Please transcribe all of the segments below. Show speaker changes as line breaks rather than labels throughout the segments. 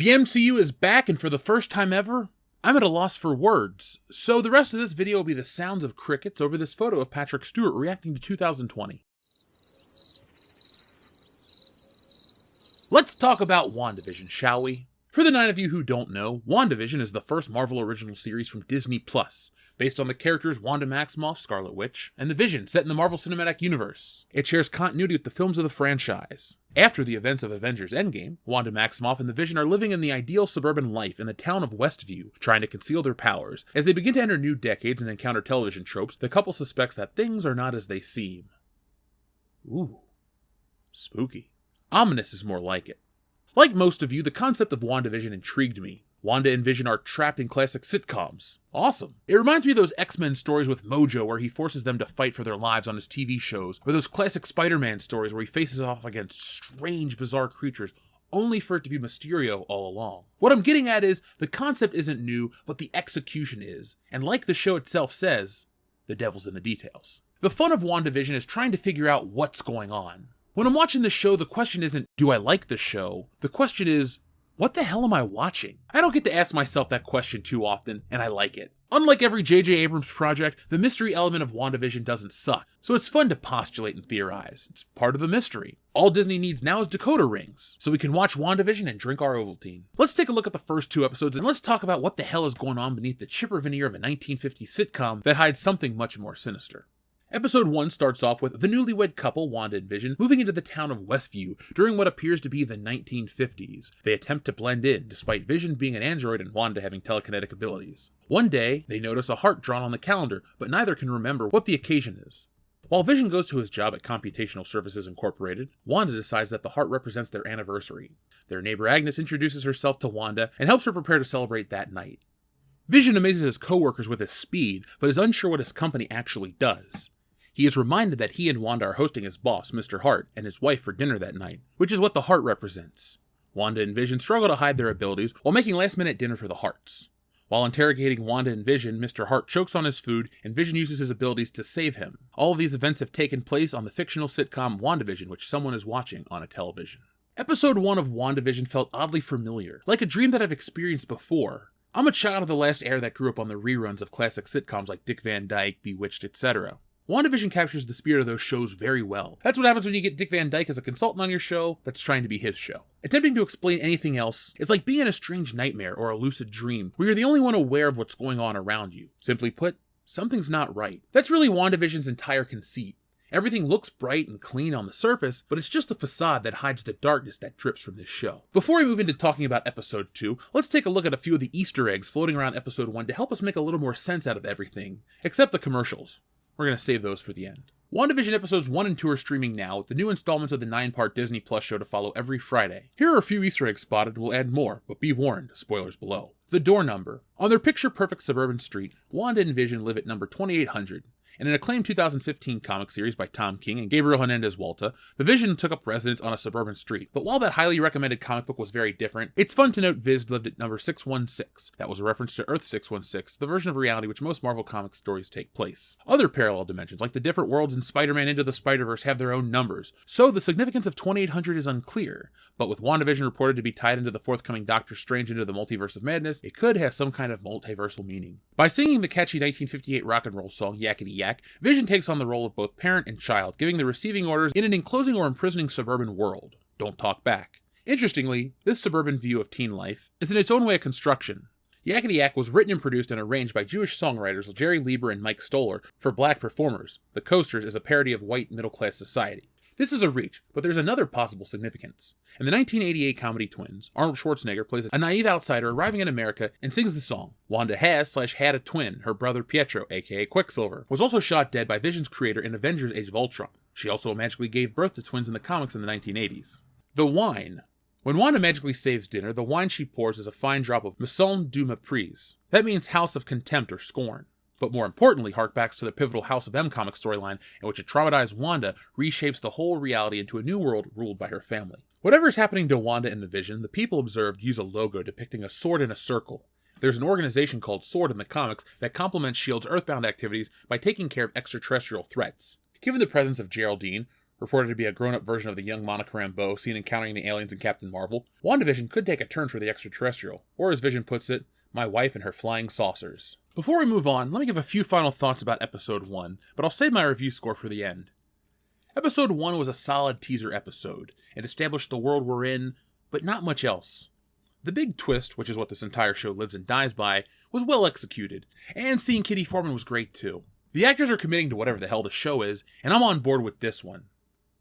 The MCU is back, and for the first time ever, I'm at a loss for words. So the rest of this video will be the sounds of crickets over this photo of Patrick Stewart reacting to 2020. Let's talk about WandaVision, shall we? For the 9 of you who don't know, WandaVision is the first Marvel original series from Disney+, based on the characters Wanda Maximoff, Scarlet Witch, and the Vision set in the Marvel Cinematic Universe. It shares continuity with the films of the franchise. After the events of Avengers Endgame, Wanda Maximoff and the Vision are living in the ideal suburban life in the town of Westview, trying to conceal their powers. As they begin to enter new decades and encounter television tropes, the couple suspects that things are not as they seem. Ooh. Spooky. Ominous is more like it. Like most of you, the concept of WandaVision intrigued me. Wanda and Vision are trapped in classic sitcoms. Awesome. It reminds me of those X-Men stories with Mojo where he forces them to fight for their lives on his TV shows, or those classic Spider-Man stories where he faces off against strange, bizarre creatures, only for it to be Mysterio all along. What I'm getting at is, the concept isn't new, but the execution is, and like the show itself says, the devil's in the details. The fun of WandaVision is trying to figure out what's going on. When I'm watching the show, the question isn't, do I like the show? The question is, what the hell am I watching? I don't get to ask myself that question too often, and I like it. Unlike every J.J. Abrams project, the mystery element of WandaVision doesn't suck, so it's fun to postulate and theorize. It's part of the mystery. All Disney needs now is decoder rings, so we can watch WandaVision and drink our Ovaltine. Let's take a look at the first 2 episodes, and let's talk about what the hell is going on beneath the chipper veneer of a 1950s sitcom that hides something much more sinister. Episode 1 starts off with the newlywed couple, Wanda and Vision, moving into the town of Westview during what appears to be the 1950s. They attempt to blend in, despite Vision being an android and Wanda having telekinetic abilities. One day, they notice a heart drawn on the calendar, but neither can remember what the occasion is. While Vision goes to his job at Computational Services Incorporated, Wanda decides that the heart represents their anniversary. Their neighbor Agnes introduces herself to Wanda and helps her prepare to celebrate that night. Vision amazes his co-workers with his speed, but is unsure what his company actually does. He is reminded that he and Wanda are hosting his boss, Mr. Hart, and his wife for dinner that night, which is what the heart represents. Wanda and Vision struggle to hide their abilities while making last-minute dinner for the Harts. While interrogating Wanda and Vision, Mr. Hart chokes on his food, and Vision uses his abilities to save him. All of these events have taken place on the fictional sitcom WandaVision, which someone is watching on a television. Episode 1 of WandaVision felt oddly familiar, like a dream that I've experienced before. I'm a child of the last era that grew up on the reruns of classic sitcoms like Dick Van Dyke, Bewitched, etc. WandaVision captures the spirit of those shows very well. That's what happens when you get Dick Van Dyke as a consultant on your show that's trying to be his show. Attempting to explain anything else is like being in a strange nightmare or a lucid dream, where you're the only one aware of what's going on around you. Simply put, something's not right. That's really WandaVision's entire conceit. Everything looks bright and clean on the surface, but it's just a facade that hides the darkness that drips from this show. Before we move into talking about episode 2, let's take a look at a few of the Easter eggs floating around episode 1 to help us make a little more sense out of everything, except the commercials. We're going to save those for the end. WandaVision episodes 1 and 2 are streaming now, with the new installments of the 9-part Disney Plus show to follow every Friday. Here are a few Easter eggs spotted, we'll add more, but be warned, spoilers below. The door number. On their picture-perfect suburban street, Wanda and Vision live at number 2800. In an acclaimed 2015 comic series by Tom King and Gabriel Hernandez Walta, the Vision took up residence on a suburban street. But while that highly recommended comic book was very different, it's fun to note Viz lived at number 616. That was a reference to Earth 616, the version of reality which most Marvel Comics stories take place. Other parallel dimensions, like the different worlds in Spider-Man Into the Spider-Verse, have their own numbers, so the significance of 2800 is unclear. But with WandaVision reported to be tied into the forthcoming Doctor Strange Into the Multiverse of Madness, it could have some kind of multiversal meaning. By singing the catchy 1958 rock and roll song Yakety Yak, Vision takes on the role of both parent and child, giving the receiving orders in an enclosing or imprisoning suburban world. Don't talk back. Interestingly, this suburban view of teen life is in its own way a construction. Yakety Yak was written and produced and arranged by Jewish songwriters Jerry Lieber and Mike Stoller for black performers. The Coasters is a parody of white middle-class society. This is a reach, but there's another possible significance. In the 1988 comedy Twins, Arnold Schwarzenegger plays a naive outsider arriving in America and sings the song. Wanda had a twin, her brother Pietro, aka Quicksilver, was also shot dead by Vision's creator in Avengers Age of Ultron. She also magically gave birth to twins in the comics in the 1980s. The wine. When Wanda magically saves dinner, the wine she pours is a fine drop of Maison du Mépris. That means house of contempt or scorn. But more importantly, harkbacks to the pivotal House of M comic storyline in which a traumatized Wanda reshapes the whole reality into a new world ruled by her family. Whatever is happening to Wanda in the Vision, the people observed use a logo depicting a sword in a circle. There's an organization called SWORD in the comics that complements S.H.I.E.L.'s Earthbound activities by taking care of extraterrestrial threats. Given the presence of Geraldine, reported to be a grown-up version of the young Monica Rambeau seen encountering the aliens in Captain Marvel, WandaVision could take a turn for the extraterrestrial, or as Vision puts it, my wife and her flying saucers. Before we move on, let me give a few final thoughts about Episode 1, but I'll save my review score for the end. Episode 1 was a solid teaser episode. It established the world we're in, but not much else. The big twist, which is what this entire show lives and dies by, was well executed, and seeing Kitty Foreman was great too. The actors are committing to whatever the hell the show is, and I'm on board with this one.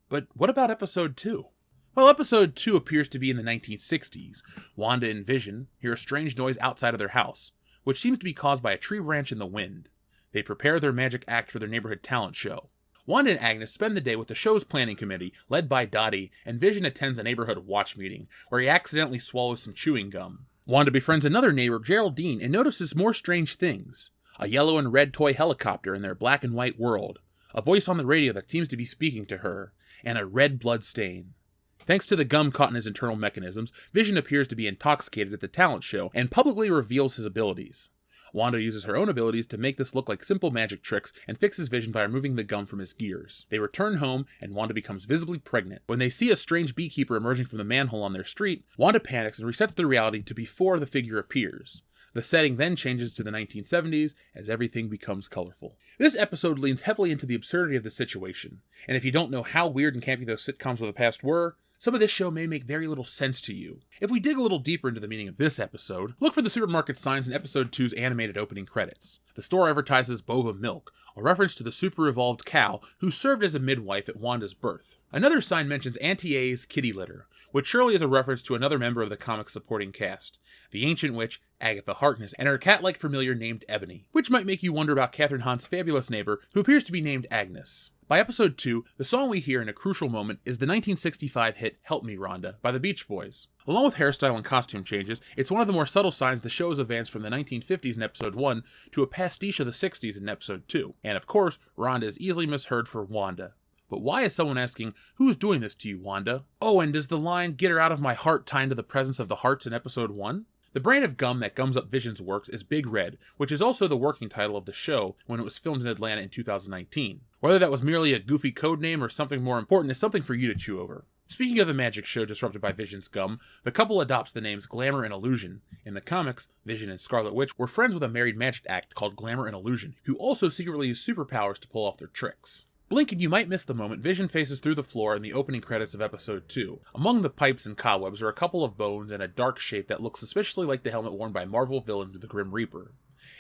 But what about Episode 2? Well, Episode 2 appears to be in the 1960s. Wanda and Vision hear a strange noise outside of their house, which seems to be caused by a tree branch in the wind. They prepare their magic act for their neighborhood talent show. Wanda and Agnes spend the day with the show's planning committee, led by Dottie, and Vision attends a neighborhood watch meeting, where he accidentally swallows some chewing gum. Wanda befriends another neighbor, Geraldine, and notices more strange things. A yellow and red toy helicopter in their black and white world, a voice on the radio that seems to be speaking to her, and a red blood stain. Thanks to the gum caught in his internal mechanisms, Vision appears to be intoxicated at the talent show and publicly reveals his abilities. Wanda uses her own abilities to make this look like simple magic tricks and fixes Vision by removing the gum from his gears. They return home, and Wanda becomes visibly pregnant. When they see a strange beekeeper emerging from the manhole on their street, Wanda panics and resets the reality to before the figure appears. The setting then changes to the 1970s as everything becomes colorful. This episode leans heavily into the absurdity of the situation, and if you don't know how weird and campy those sitcoms of the past were, some of this show may make very little sense to you. If we dig a little deeper into the meaning of this episode, look for the supermarket signs in Episode 2's animated opening credits. The store advertises Bova milk, a reference to the super-evolved cow who served as a midwife at Wanda's birth. Another sign mentions Auntie A's kitty litter, which surely is a reference to another member of the comic's supporting cast, the ancient witch Agatha Harkness, and her cat-like familiar named Ebony, which might make you wonder about Catherine Hahn's fabulous neighbor, who appears to be named Agnes. By Episode 2, the song we hear in a crucial moment is the 1965 hit Help Me, Rhonda by the Beach Boys. Along with hairstyle and costume changes, it's one of the more subtle signs the show has advanced from the 1950s in Episode 1 to a pastiche of the 60s in Episode 2. And of course, Rhonda is easily misheard for Wanda. But why is someone asking, who's doing this to you, Wanda? Oh, and does the line, get her out of my heart, tie into the presence of the hearts in Episode 1? The brand of gum that gums up Vision's works is Big Red, which is also the working title of the show when it was filmed in Atlanta in 2019. Whether that was merely a goofy code name or something more important is something for you to chew over. Speaking of the magic show disrupted by Vision's gum, the couple adopts the names Glamour and Illusion. In the comics, Vision and Scarlet Witch were friends with a married magic act called Glamour and Illusion, who also secretly use superpowers to pull off their tricks. Blink and you might miss the moment Vision faces through the floor in the opening credits of Episode 2. Among the pipes and cobwebs are a couple of bones and a dark shape that looks suspiciously like the helmet worn by Marvel villain the Grim Reaper.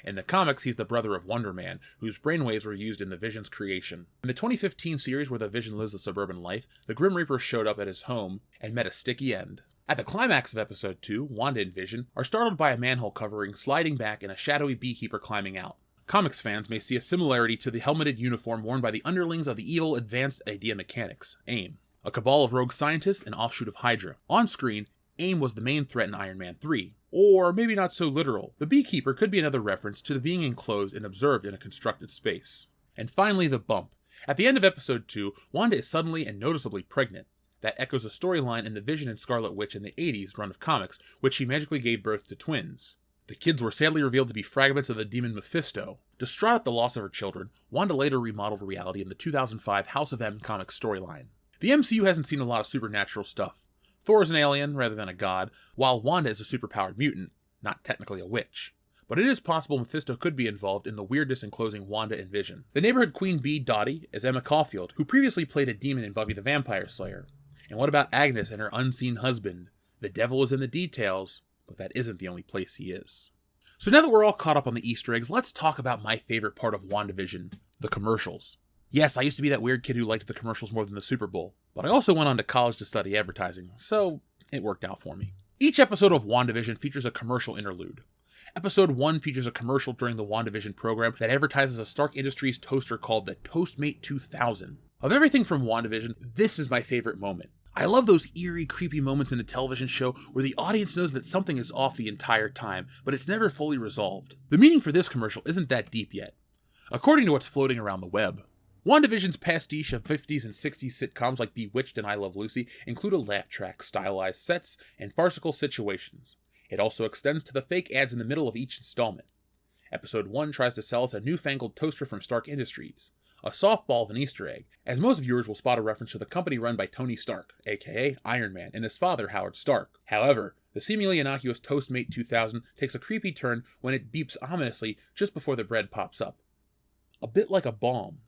In the comics, he's the brother of Wonder Man, whose brainwaves were used in the Vision's creation. In the 2015 series where the Vision lives a suburban life, the Grim Reaper showed up at his home and met a sticky end. At the climax of Episode 2, Wanda and Vision are startled by a manhole covering sliding back and a shadowy beekeeper climbing out. Comics fans may see a similarity to the helmeted uniform worn by the underlings of the evil Advanced Idea Mechanics, AIM, a cabal of rogue scientists and offshoot of Hydra. On screen, AIM was the main threat in Iron Man 3. Or maybe not so literal. The beekeeper could be another reference to the being enclosed and observed in a constructed space. And finally, the bump. At the end of Episode 2, Wanda is suddenly and noticeably pregnant. That echoes a storyline in the Vision and Scarlet Witch in the 80s run of comics, which she magically gave birth to twins. The kids were sadly revealed to be fragments of the demon Mephisto. Distraught at the loss of her children, Wanda later remodeled reality in the 2005 House of M comic storyline. The MCU hasn't seen a lot of supernatural stuff. Thor is an alien rather than a god, while Wanda is a superpowered mutant, not technically a witch. But it is possible Mephisto could be involved in the weirdness enclosing Wanda and Vision. The neighborhood queen bee, Dottie, is Emma Caulfield, who previously played a demon in Buffy the Vampire Slayer. And what about Agnes and her unseen husband? The devil is in the details, but that isn't the only place he is. So now that we're all caught up on the Easter eggs, let's talk about my favorite part of WandaVision, the commercials. Yes, I used to be that weird kid who liked the commercials more than the Super Bowl, but I also went on to college to study advertising, so it worked out for me. Each episode of WandaVision features a commercial interlude. Episode 1 features a commercial during the WandaVision program that advertises a Stark Industries toaster called the Toastmate 2000. Of everything from WandaVision, this is my favorite moment. I love those eerie, creepy moments in a television show where the audience knows that something is off the entire time, but it's never fully resolved. The meaning for this commercial isn't that deep yet, according to what's floating around the web. WandaVision's pastiche of 50s and 60s sitcoms like Bewitched and I Love Lucy include a laugh track, stylized sets, and farcical situations. It also extends to the fake ads in the middle of each installment. Episode 1 tries to sell us a newfangled toaster from Stark Industries, a softball of an Easter egg, as most viewers will spot a reference to the company run by Tony Stark, aka Iron Man, and his father, Howard Stark. However, the seemingly innocuous Toastmate 2000 takes a creepy turn when it beeps ominously just before the bread pops up. A bit like a bomb.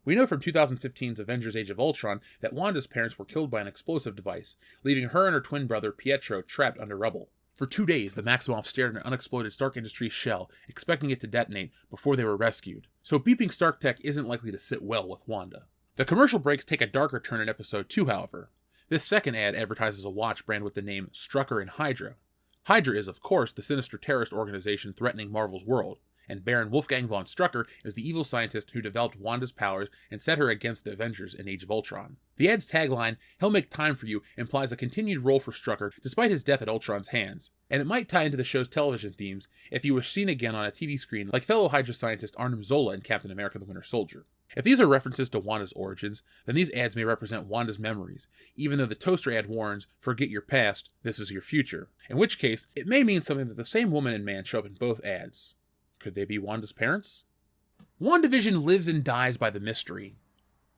We know from 2015's Avengers Age of Ultron that Wanda's parents were killed by an explosive device, leaving her and her twin brother Pietro trapped under rubble. For 2 days, the Maximoffs stared at an unexploded Stark Industries shell, expecting it to detonate before they were rescued. So beeping Stark tech isn't likely to sit well with Wanda. The commercial breaks take a darker turn in episode 2, however. This second ad advertises a watch brand with the name Strucker and Hydra. Hydra is, of course, the sinister terrorist organization threatening Marvel's world, and Baron Wolfgang von Strucker is the evil scientist who developed Wanda's powers and set her against the Avengers in Age of Ultron. The ad's tagline, "He'll make time for you," implies a continued role for Strucker despite his death at Ultron's hands, and it might tie into the show's television themes if he was seen again on a TV screen like fellow Hydra scientist Arnim Zola in Captain America the Winter Soldier. If these are references to Wanda's origins, then these ads may represent Wanda's memories, even though the toaster ad warns, "Forget your past, this is your future," in which case, it may mean something that the same woman and man show up in both ads. Could they be Wanda's parents? WandaVision lives and dies by the mystery.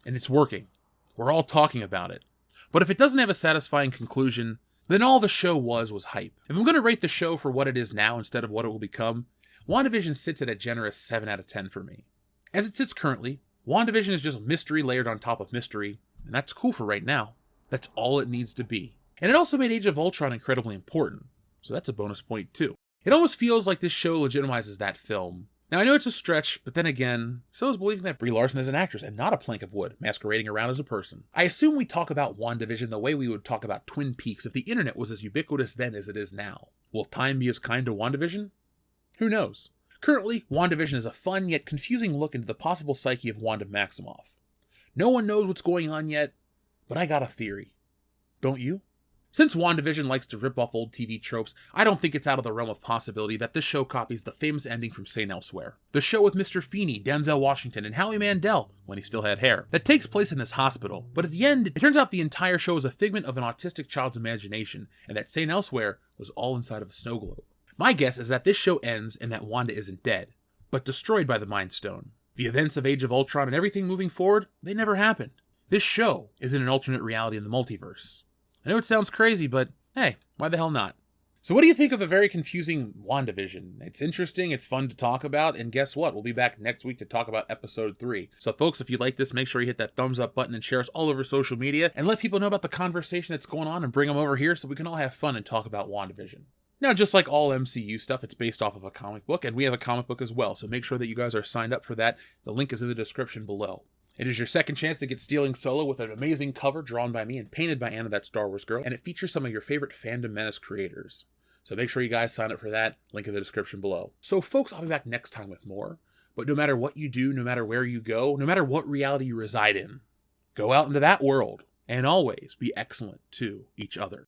And it's working. We're all talking about it. But if it doesn't have a satisfying conclusion, then all the show was hype. If I'm going to rate the show for what it is now instead of what it will become, WandaVision sits at a generous 7 out of 10 for me. As it sits currently, WandaVision is just mystery layered on top of mystery, and that's cool for right now. That's all it needs to be. And it also made Age of Ultron incredibly important, so that's a bonus point too. It almost feels like this show legitimizes that film. Now, I know it's a stretch, but then again, so is believing that Brie Larson is an actress and not a plank of wood, masquerading around as a person. I assume we talk about WandaVision the way we would talk about Twin Peaks if the internet was as ubiquitous then as it is now. Will time be as kind to WandaVision? Who knows? Currently, WandaVision is a fun yet confusing look into the possible psyche of Wanda Maximoff. No one knows what's going on yet, but I got a theory. Don't you? Since WandaVision likes to rip off old TV tropes, I don't think it's out of the realm of possibility that this show copies the famous ending from St. Elsewhere. The show with Mr. Feeney, Denzel Washington, and Howie Mandel, when he still had hair, that takes place in this hospital, but at the end, it turns out the entire show is a figment of an autistic child's imagination, and that St. Elsewhere was all inside of a snow globe. My guess is that this show ends and that Wanda isn't dead, but destroyed by the Mind Stone. The events of Age of Ultron and everything moving forward, they never happened. This show is in an alternate reality in the multiverse. I know it sounds crazy, but hey, why the hell not? So what do you think of the very confusing WandaVision? It's interesting, it's fun to talk about, and guess what? We'll be back next week to talk about episode 3. So folks, if you like this, make sure you hit that thumbs up button and share us all over social media, and let people know about the conversation that's going on and bring them over here so we can all have fun and talk about WandaVision. Now, just like all MCU stuff, it's based off of a comic book, and we have a comic book as well, so make sure that you guys are signed up for that. The link is in the description below. It is your second chance to get Stealing Solo with an amazing cover drawn by me and painted by Anna, that Star Wars girl, and it features some of your favorite Fandom Menace creators. So make sure you guys sign up for that, link in the description below. So folks, I'll be back next time with more, but no matter what you do, no matter where you go, no matter what reality you reside in, go out into that world, and always be excellent to each other.